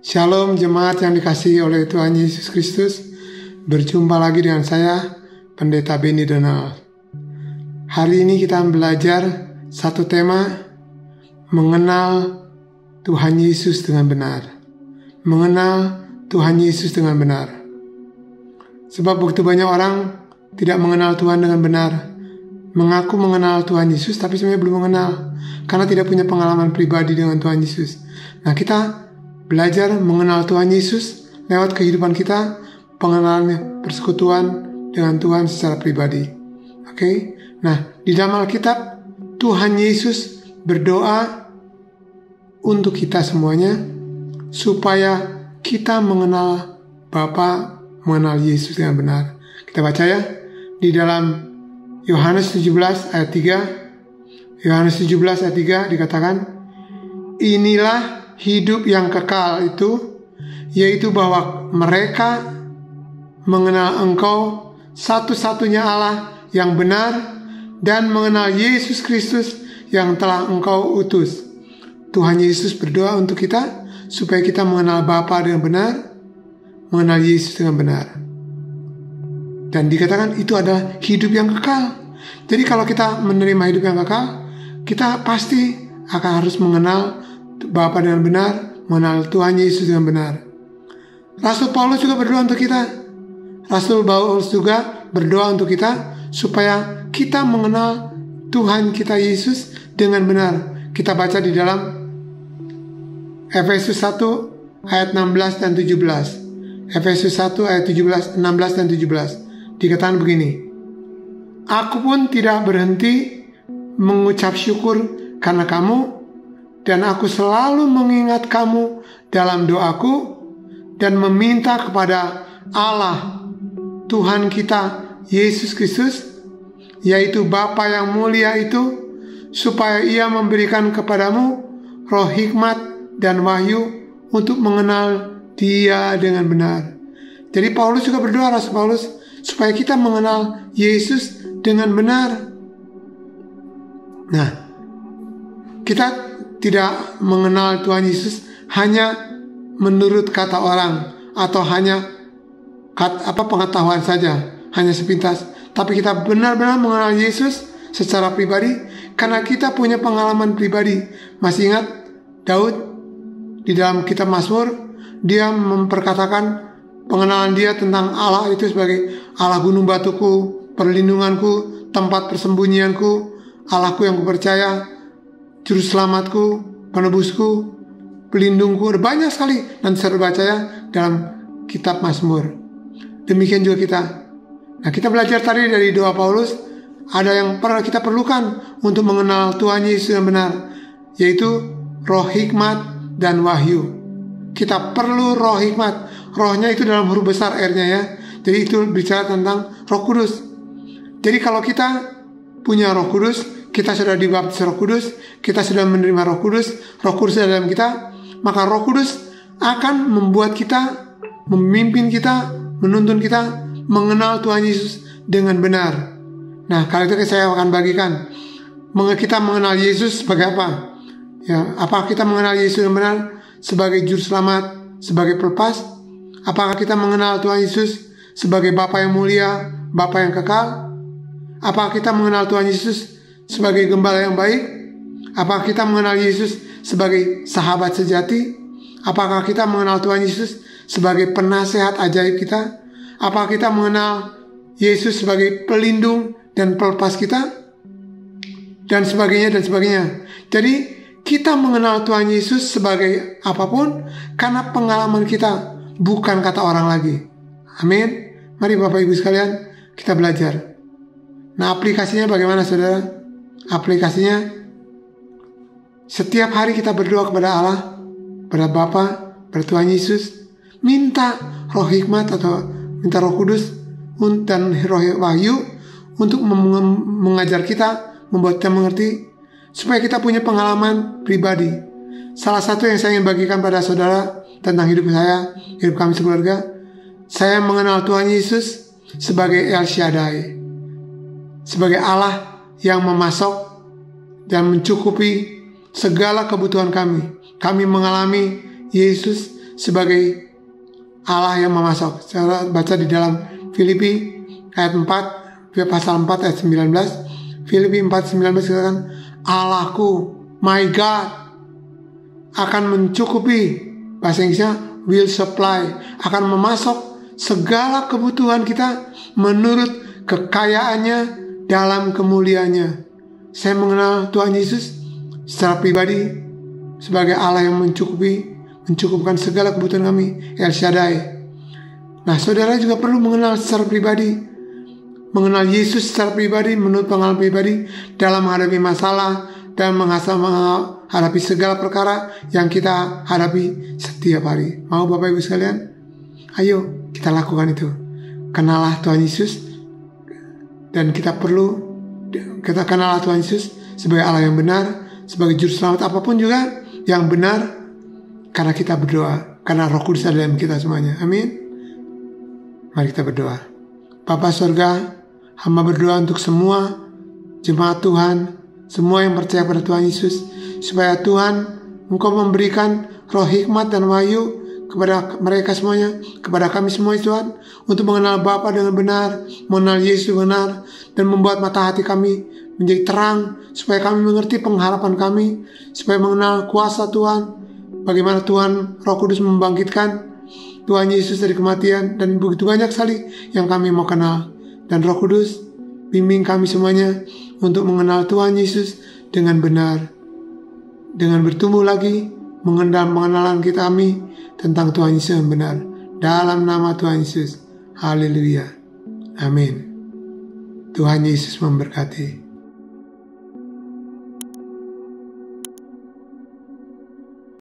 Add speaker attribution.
Speaker 1: Shalom jemaat yang dikasihi oleh Tuhan Yesus Kristus. Berjumpa lagi dengan saya, Pendeta Benny Donald. Hari ini kita belajar satu tema, mengenal Tuhan Yesus dengan benar. Mengenal Tuhan Yesus dengan benar. Sebab begitu banyak orang tidak mengenal Tuhan dengan benar. Mengaku mengenal Tuhan Yesus tapi sebenarnya belum mengenal, karena tidak punya pengalaman pribadi dengan Tuhan Yesus. Nah, kita belajar mengenal Tuhan Yesus lewat kehidupan kita, pengenalan persekutuan dengan Tuhan secara pribadi. Oke? Nah, di dalam Alkitab, Tuhan Yesus berdoa untuk kita semuanya, supaya kita mengenal Bapa, mengenal Yesus dengan benar. Kita baca ya, di dalam Yohanes 17 ayat 3. Yohanes 17 ayat 3 dikatakan, inilah hidup yang kekal itu, yaitu bahwa mereka mengenal Engkau satu-satunya Allah yang benar, dan mengenal Yesus Kristus yang telah Engkau utus. Tuhan Yesus berdoa untuk kita supaya kita mengenal Bapa dengan benar, mengenal Yesus dengan benar. Dan dikatakan itu adalah hidup yang kekal. Jadi kalau kita menerima hidup yang kekal, kita pasti akan harus mengenal Bapa dengan benar, mengenal Tuhan Yesus dengan benar. Rasul Paulus juga berdoa untuk kita. Rasul Paulus juga berdoa untuk kita supaya kita mengenal Tuhan kita Yesus dengan benar. Kita baca di dalam Efesus 1 ayat 16 dan 17. Efesus 1 ayat 16 dan 17. Dikatakan begini, aku pun tidak berhenti mengucap syukur karena kamu, dan aku selalu mengingat kamu dalam doaku dan meminta kepada Allah Tuhan kita Yesus Kristus, yaitu Bapa yang mulia itu, supaya Ia memberikan kepadamu roh hikmat dan wahyu untuk mengenal Dia dengan benar. Jadi Paulus juga berdoa, Rasul Paulus, supaya kita mengenal Yesus dengan benar. Nah, kita tidak mengenal Tuhan Yesus hanya menurut kata orang atau hanya pengetahuan saja, hanya sepintas. Tapi kita benar-benar mengenal Yesus secara pribadi karena kita punya pengalaman pribadi. Masih ingat Daud di dalam kitab Mazmur, dia memperkatakan pengenalan dia tentang Allah itu sebagai Allah gunung batuku, perlindunganku, tempat persembunyianku, Allahku yang kupercaya, juru selamatku, penebusku, pelindungku. Banyak sekali nanti saya baca ya dalam kitab Mazmur. Demikian juga kita. Nah, kita belajar tadi dari doa Paulus, ada yang kita perlukan untuk mengenal Tuhan Yesus yang benar, yaitu roh hikmat dan wahyu. Kita perlu roh hikmat. Rohnya itu dalam huruf besar R-nya ya. Jadi itu bicara tentang Roh Kudus. Jadi kalau kita punya Roh Kudus, kita sudah dibaptis Roh Kudus, kita sudah menerima Roh Kudus dalam kita, maka Roh Kudus akan membuat kita, memimpin kita, menuntun kita mengenal Tuhan Yesus dengan benar. Nah, kali itu saya akan bagikan, kita mengenal Yesus sebagai apa? Ya, apakah kita mengenal Yesus dengan benar sebagai juru selamat, sebagai pelepas? Apakah kita mengenal Tuhan Yesus sebagai Bapa yang mulia, Bapa yang kekal? Apakah kita mengenal Tuhan Yesus sebagai gembala yang baik? Apakah kita mengenal Yesus sebagai sahabat sejati? Apakah kita mengenal Tuhan Yesus sebagai penasehat ajaib kita? Apakah kita mengenal Yesus sebagai pelindung dan pelepas kita? Dan sebagainya dan sebagainya. Jadi kita mengenal Tuhan Yesus sebagai apapun karena pengalaman kita, bukan kata orang lagi. Amin. Mari Bapak Ibu sekalian, kita belajar. Nah, aplikasinya bagaimana saudara? Aplikasinya, setiap hari kita berdoa kepada Allah, kepada Bapa, kepada Tuhan Yesus, minta roh hikmat atau minta Roh Kudus dan roh wahyu untuk mengajar kita, membuat kita mengerti, supaya kita punya pengalaman pribadi. Salah satu yang saya ingin bagikan pada saudara tentang hidup saya, hidup kami sekeluarga, saya mengenal Tuhan Yesus sebagai El Shaddai, sebagai Allah yang memasok dan mencukupi segala kebutuhan kami. Kami mengalami Yesus sebagai Allah yang memasok. Saya baca di dalam Filipi ayat 4, pasal 4 ayat 19. Filipi 4:19 katakan, Allahku, my God, akan mencukupi, bahasa Inggrisnya will supply, akan memasok segala kebutuhan kita menurut kekayaannya dalam kemuliaannya. Saya mengenal Tuhan Yesus secara pribadi sebagai Allah yang mencukupkan segala kebutuhan kami, El Shaddai. Nah, saudara juga perlu mengenal secara pribadi, mengenal Yesus secara pribadi, menurut pengalaman pribadi dalam menghadapi masalah dan menghadapi segala perkara yang kita hadapi setiap hari. Mau Bapak Ibu sekalian? Ayo kita lakukan itu. Kenalah Tuhan Yesus, dan kita kenalah Tuhan Yesus sebagai Allah yang benar, sebagai juru selamat apapun juga yang benar, karena kita berdoa, karena Roh Kudus ada dalam kita semuanya. Amin. Mari kita berdoa. Bapa surga, hamba berdoa untuk semua jemaat Tuhan, semua yang percaya pada Tuhan Yesus, supaya Tuhan Engkau memberikan roh hikmat dan wahyu kepada mereka semuanya, kepada kami semua Tuhan, untuk mengenal Bapa dengan benar, mengenal Yesus benar, dan membuat mata hati kami menjadi terang, supaya kami mengerti pengharapan kami, supaya mengenal kuasa Tuhan, bagaimana Tuhan Roh Kudus membangkitkan Tuhan Yesus dari kematian, dan begitu banyak sekali yang kami mau kenal. Dan Roh Kudus bimbing kami semuanya untuk mengenal Tuhan Yesus dengan benar, dengan bertumbuh lagi pengenalan kami tentang Tuhan Yesus yang benar. Dalam nama Tuhan Yesus. Haleluya. Amin. Tuhan Yesus memberkati.